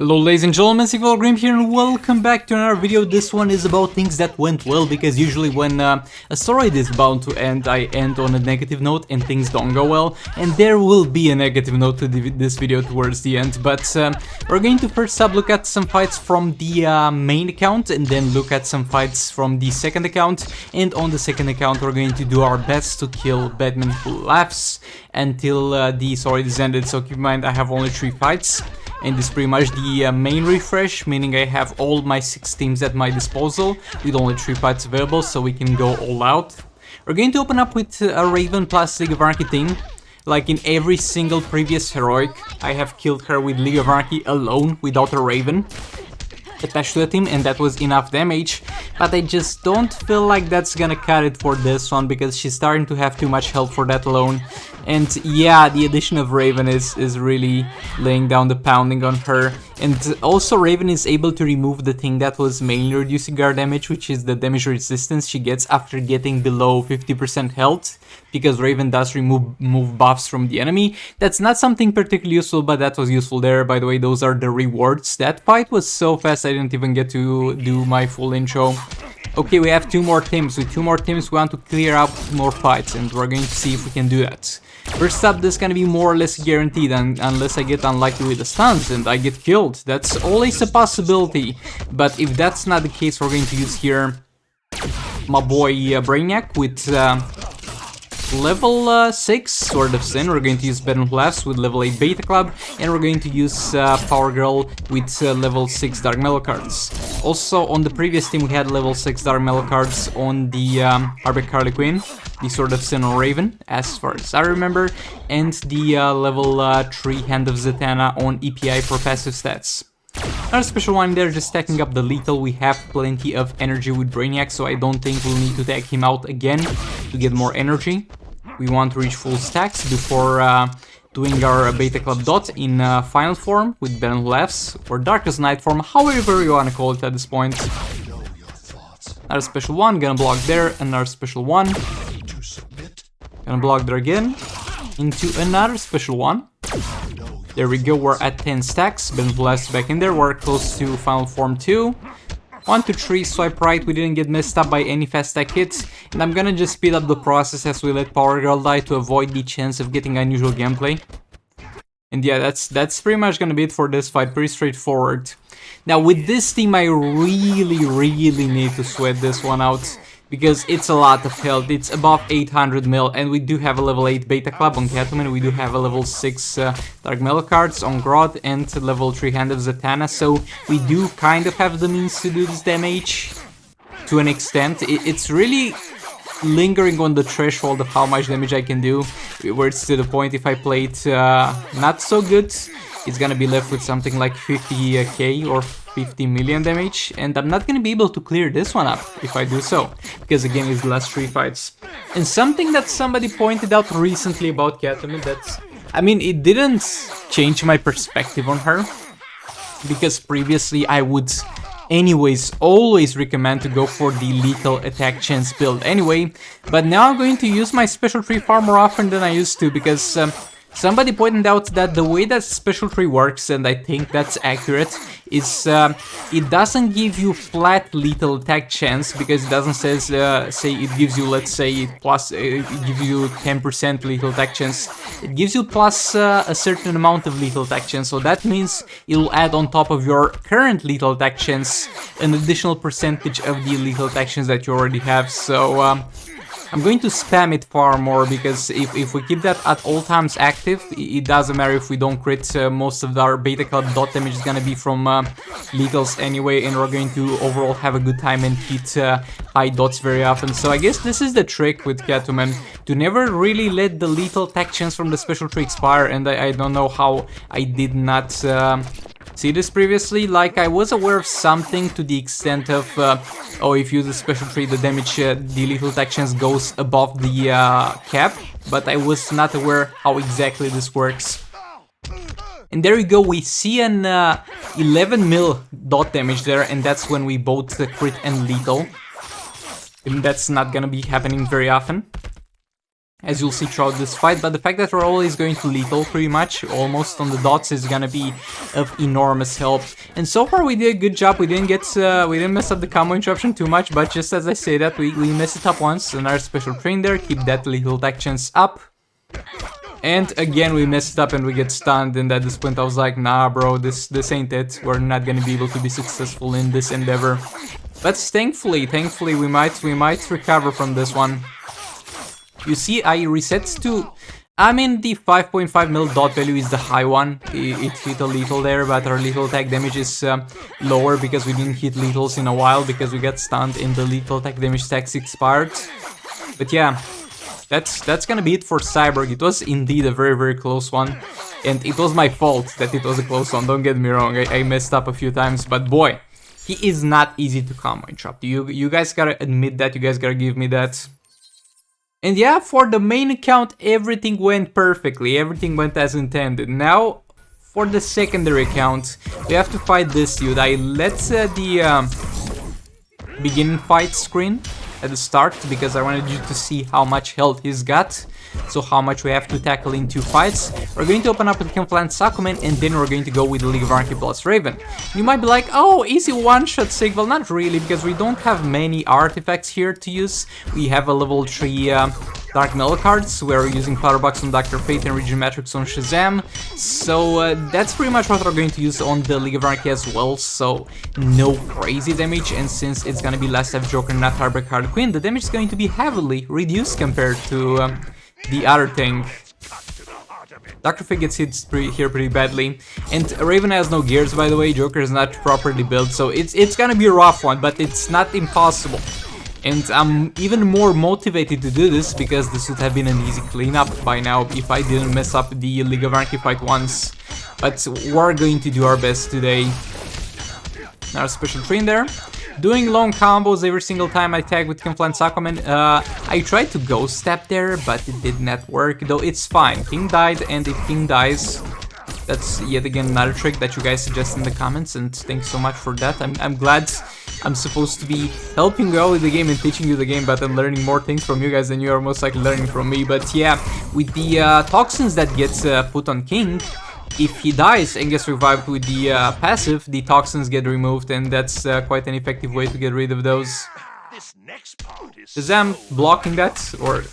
Hello ladies and gentlemen, Sigvalgrim here and welcome back to another video. This one is about things that went well, because usually when a story is bound to end, I end on a negative note and things don't go well. And there will be a negative note to this video towards the end, but we're going to first look at some fights from the main account and then look at some fights from the second account. And on the second account we're going to do our best to kill Batman Who Laughs until the story is ended. So keep in mind I have only 3 fights. And this is pretty much the main refresh, meaning I have all my 6 teams at my disposal with only 3 fights available, so we can go all out. We're going to open up with a Raven plus League of Anarchy team. Like in every single previous heroic, I have killed her with League of Anarchy alone without a Raven attached to the team, and that was enough damage. But I just don't feel like that's gonna cut it for this one, because she's starting to have too much help for that alone. And yeah, the addition of Raven is really laying down the pounding on her. And also Raven is able to remove the thing that was mainly reducing guard damage, which is the damage resistance she gets after getting below 50% health, because Raven does remove buffs from the enemy. That's not something particularly useful, but that was useful there. By the way, those are the rewards. That fight was so fast I didn't even get to do my full intro. Okay, we have 2 more teams. With 2 more teams we want to clear up more fights, and we're going to see if we can do that. First up, this is gonna be more or less guaranteed, unless I get unlucky with the stuns and I get killed. That's always a possibility, but if that's not the case, we're going to use here my boy Brainiac with level 6 Sword of Sin. We're going to use Batman Who Laughs with level 8 Beta Club, and we're going to use Power Girl with level 6 Dark Metal cards. Also, on the previous team we had level 6 Dark Metal cards on the Harbeck Harley Quinn, the Sword of Sin on Raven, as far as I remember, and the level 3 Hand of Zatanna on EPI for passive stats. Another special one there, just stacking up the lethal. We have plenty of energy with Brainiac, so I don't think we'll need to tag him out again to get more energy. We want to reach full stacks before doing our Beta Club dot in final form with Batman Who Laughs, or Darkest Night form, however you want to call it at this point. Another special one, gonna block there, another special one. Gonna block there again, into another special one. There we go, we're at 10 stacks, Batman Who Laughs back in there, we're close to final form 2. 1, 2, 3, swipe right, we didn't get messed up by any fast stack hits, and I'm gonna just speed up the process as we let Power Girl die to avoid the chance of getting unusual gameplay. And yeah, that's pretty much gonna be it for this fight, pretty straightforward. Now with this team I really need to sweat this one out, because it's a lot of health. It's above 800 mil, and we do have a level 8 Beta Club on Catwoman, we do have a level 6 Dark Metal cards on Grodd, and level 3 Hand of Zatanna, so we do kind of have the means to do this damage to an extent. It's really lingering on the threshold of how much damage I can do, where it's to the point if I play it not so good, it's gonna be left with something like 50k or 50 million damage, and I'm not gonna be able to clear this one up if I do so, because again it's the last 3 fights. And something that somebody pointed out recently about Catwoman, that, I mean, it didn't change my perspective on her, because previously I would anyways always recommend to go for the lethal attack chance build anyway, but now I'm going to use my special tree far more often than I used to, because somebody pointed out that the way that special tree works, and I think that's accurate, is it doesn't give you flat lethal attack chance, because it doesn't say it gives you, let's say, plus it gives you 10% lethal attack chance. It gives you plus a certain amount of lethal attack chance, so that means it'll add on top of your current lethal attack chance an additional percentage of the lethal attack chance that you already have. So I'm going to spam it far more, because if we keep that at all times active, it doesn't matter if we don't crit. Most of our Beta Club dot damage is gonna be from lethals anyway, and we're going to overall have a good time and hit high dots very often. So I guess this is the trick with Catwoman, to never really let the lethal attack chance from the special tree expire, and I don't know how I did not see this previously. Like, I was aware of something to the extent of oh, if you use a special tree, the damage, the lethal attack chance goes above the cap, but I was not aware how exactly this works. And there we go, we see an 11 mil dot damage there, and that's when we both crit and lethal. And that's not gonna be happening very often. as you'll see throughout this fight, but the fact that we're always going to lethal pretty much, almost on the dots, is gonna be of enormous help. And so far we did a good job. We didn't mess up the combo interruption too much, but just as I say that, we messed it up once. Another special train there, keep that lethal attack chance up. And again we messed up and we get stunned, and at this point I was like, nah bro, this ain't it. We're not gonna be able to be successful in this endeavor. But thankfully we might recover from this one. You see, I reset to... I mean, the 5.5 mil dot value is the high one. It hit a lethal there, but our lethal attack damage is lower because we didn't hit lethals in a while, because we got stunned and the lethal attack damage stacks expired. But yeah, that's gonna be it for Cyborg. It was indeed a very close one, and it was my fault that it was a close one, don't get me wrong. I messed up a few times, but boy, he is not easy to combo interrupt. You guys gotta admit that, you guys gotta give me that. And yeah, for the main account, everything went perfectly, everything went as intended. Now, for the secondary account, we have to fight this dude. I let the beginning fight screen at the start, because I wanted you to see how much health he's got, so how much we have to tackle in 2 fights. We're going to open up with Kinflint Sakumen, and then we're going to go with the League of Anarchy plus Raven. You might be like, oh, easy one-shot Sig. Well, not really, because we don't have many artifacts here to use. We have a level 3 Dark Metal cards, we're using Flutterbox on Dr. Fate and Region Matrix on Shazam, so that's pretty much what we're going to use on the League of Anarchy as well, so no crazy damage. And since it's gonna be Last Life Joker, not Heartbreak Harley Quinn, the damage is going to be heavily reduced compared to the other thing. Dr. Fate gets hit here pretty badly, and Raven has no gears, by the way. Joker is not properly built, so it's gonna be a rough one, but it's not impossible. And I'm even more motivated to do this because this would have been an easy cleanup by now if I didn't mess up the League of Anarchy fight once. But we're going to do our best today. Now special train there. Doing long combos every single time I tag with Kinflint Sakumen. I tried to ghost step there, but it did not work, though it's fine. King died, and if King dies, that's yet again another trick that you guys suggest in the comments, and thanks so much for that. I'm glad I'm supposed to be helping you out with the game and teaching you the game, but I'm learning more things from you guys than you are most likely learning from me. But yeah, with the toxins that gets put on King, if he dies and gets revived with the passive, the toxins get removed, and that's quite an effective way to get rid of those. Shazam blocking that, or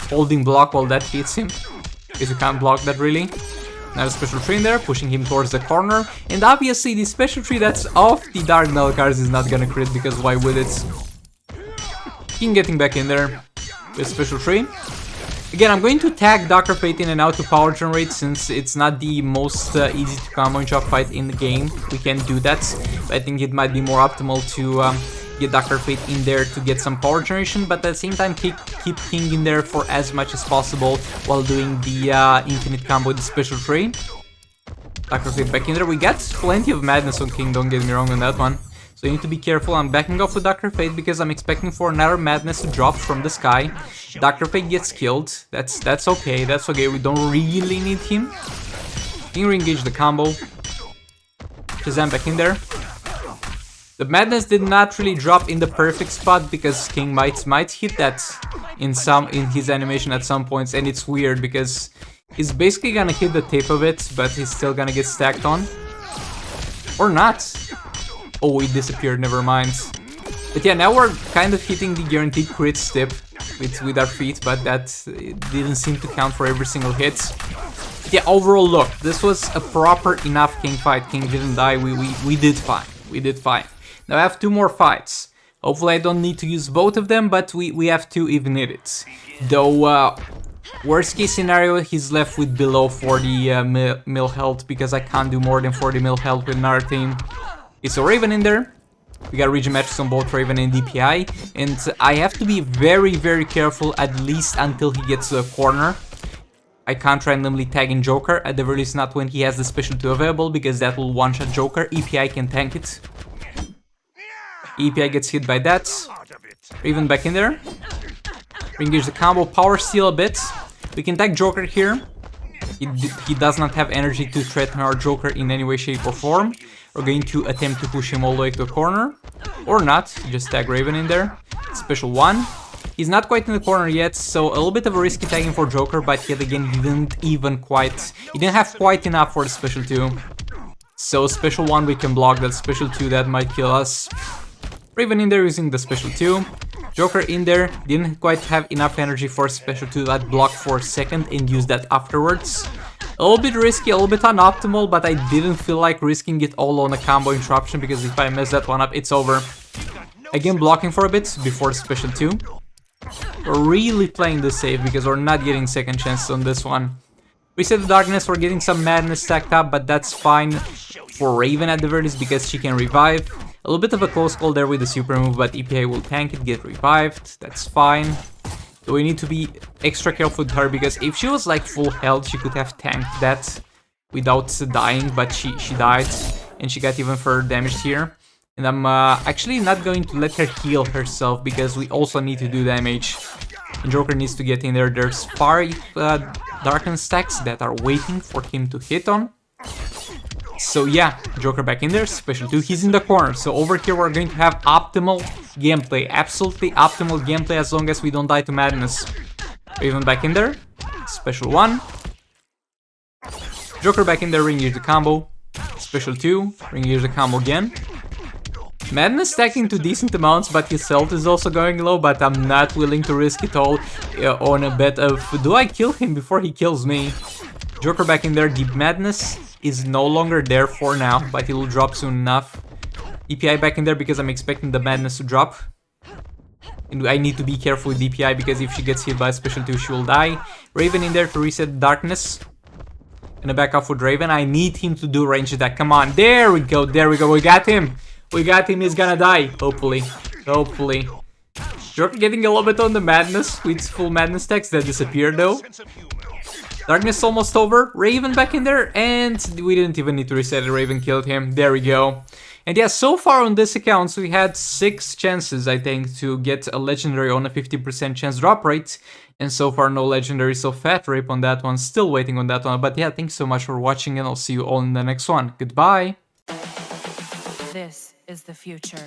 holding block while that hits him, because you can't block that really. Now a special tree in there, pushing him towards the corner, and obviously the special tree that's off the Dark Metal cards is not gonna crit, because why would it? King getting back in there with special tree. Again, I'm going to tag Dr. Fate in and out to power generate, since it's not the most easy to combo and chop fight in the game. We can do that, but I think it might be more optimal to get Dr. Fate in there to get some power generation, but at the same time keep King in there for as much as possible while doing the infinite combo with the special tree. Dr. Fate back in there. We got plenty of madness on King, don't get me wrong on that one. So you need to be careful. I'm backing off with Dr. Fate because I'm expecting for another madness to drop from the sky. Dr. Fate gets killed. That's okay, that's okay. We don't really need him. King re-engage the combo. Shazam back in there. The madness did not really drop in the perfect spot because King might hit that in his animation at some points, and it's weird because he's basically gonna hit the tip of it, but he's still gonna get stacked on. Or not. Oh, it disappeared, never mind. But yeah, now we're kind of hitting the guaranteed crit step with our feet, but that didn't seem to count for every single hit. But yeah, overall look, this was a proper enough King fight. King didn't die, we did fine. We did fine. Now I have 2 more fights. Hopefully I don't need to use both of them, but we have 2 if needed. Though, worst case scenario, he's left with below 40 mil health, because I can't do more than 40 mil health with another team. It's a Raven in there. We got region matches on both Raven and DPI, and I have to be very careful at least until he gets to a corner. I can't randomly tag in Joker, at the very least not when he has the special 2 available, because that will one-shot Joker. EPI can tank it. EPI gets hit by that. Raven back in there. Re-engage the combo, power steal a bit. We can tag Joker here. He does not have energy to threaten our Joker in any way, shape or form. We're going to attempt to push him all the way to the corner. Or not, just tag Raven in there. Special 1. He's not quite in the corner yet, so a little bit of a risky tagging for Joker, but yet again, he didn't have quite enough for the special 2. So special 1 we can block, that special 2 that might kill us. Raven in there using the special 2. Joker in there, didn't quite have enough energy for special 2 that block for a second and use that afterwards. A little bit risky, a little bit unoptimal, but I didn't feel like risking it all on a combo interruption, because if I mess that one up, it's over. Again, blocking for a bit before special 2. We're really playing this safe because we're not getting second chances on this one. Reset the Darkness, we're getting some Madness stacked up, but that's fine for Raven at the very least because she can revive. A little bit of a close call there with the super move, but EPI will tank it, get revived, that's fine. So we need to be extra careful with her because if she was like full health, she could have tanked that without dying, but she died and she got even further damaged here. And I'm actually not going to let her heal herself because we also need to do damage. And Joker needs to get in there. There's 5 Darken stacks that are waiting for him to hit on. So yeah, Joker back in there, special 2, he's in the corner. So over here we're going to have optimal gameplay, absolutely optimal gameplay as long as we don't die to Madness. Raven back in there, special 1. Joker back in there, ring use the combo. Special 2, ring use the combo again. Madness stacking to decent amounts, but his health is also going low, but I'm not willing to risk it all on a bet of do I kill him before he kills me. Joker back in there, Deep Madness is no longer there for now, but it will drop soon enough. DPI back in there because I'm expecting the Madness to drop. And I need to be careful with DPI because if she gets hit by a special 2, she will die. Raven in there to reset Darkness. Gonna back off with Raven. I need him to do range attack. Come on, there we go, we got him. We got him, he's gonna die, hopefully. Hopefully. Joker getting a little bit on the Madness with full Madness stacks that disappeared though. Darkness almost over, Raven back in there, and we didn't even need to reset it, Raven killed him, there we go. And yeah, so far on this account, so we had 6 chances, I think, to get a legendary on a 50% chance drop rate. And so far no legendary, so fat rape on that one, still waiting on that one. But yeah, thanks so much for watching and I'll see you all in the next one. Goodbye! This is the future.